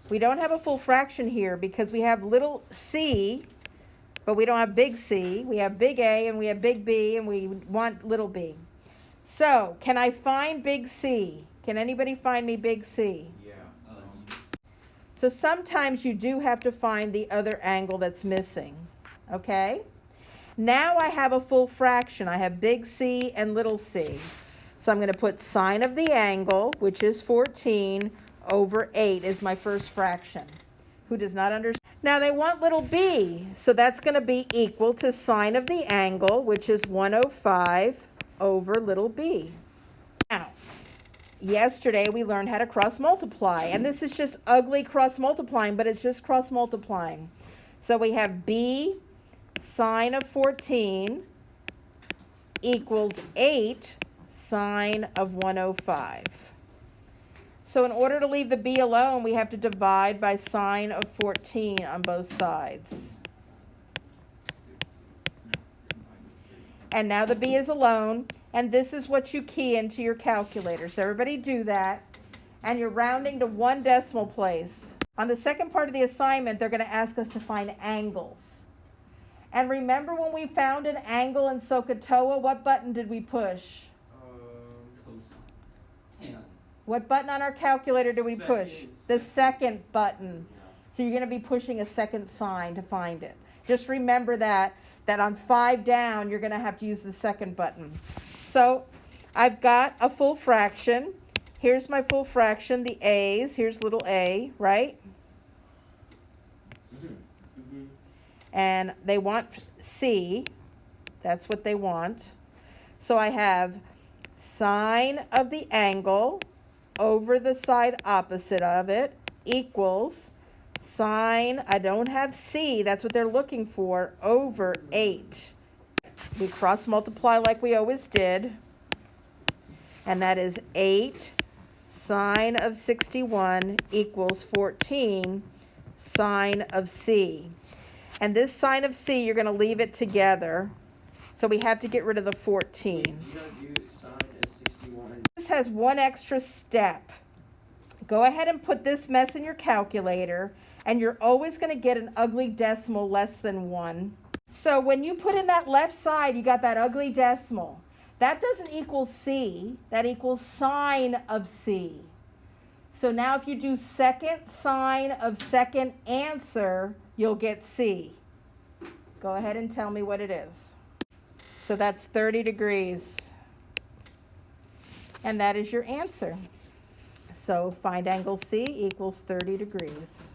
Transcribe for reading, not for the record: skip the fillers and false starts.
We don't have a full fraction here because we have little c, but we don't have big C. We have big A and we have big B and we want little b. So, can I find big C? Can anybody find me big C? Yeah. So sometimes you do have to find the other angle that's missing, okay? Now I have a full fraction. I have big C and little c. So I'm going to put sine of the angle, which is 14, over 8 is my first fraction. Who does not understand? Now they want little b, so that's going to be equal to sine of the angle, which is 105 over little b. Now, yesterday we learned how to cross multiply, and this is just ugly cross multiplying, but it's just cross multiplying. So we have b sine of 14 equals 8 sine of 105. So in order to leave the b alone, we have to divide by sine of 14 on both sides. And now the b is alone, and this is what you key into your calculator. So everybody do that, and you're rounding to 1 decimal place. On the second part of the assignment, they're going to ask us to find angles. And remember when we found an angle in SOHCAHTOA, what button did we push? What button on our calculator do we push? The second button. So you're going to be pushing a second sign to find it. Just remember that on 5 down, you're going to have to use the second button. So I've got a full fraction. Here's my full fraction, the a's. Here's little a, right? And they want c. That's what they want. So I have sine of the angle over the side opposite of it equals sine, I don't have c, that's what they're looking for, over 8. We cross multiply like we always did, and that is 8 sine of 61 equals 14 sine of c. And this sine of c, you're going to leave it together, so we have to get rid of the 14. This has one extra step. Go ahead and put this mess in your calculator, and you're always going to get an ugly decimal less than 1. So when you put in that left side, you got that ugly decimal. That doesn't equal c, that equals sine of c. So now if you do second sine of second answer, you'll get c. Go ahead and tell me what it is. So that's 30 degrees. And that is your answer. So find angle C equals 30 degrees.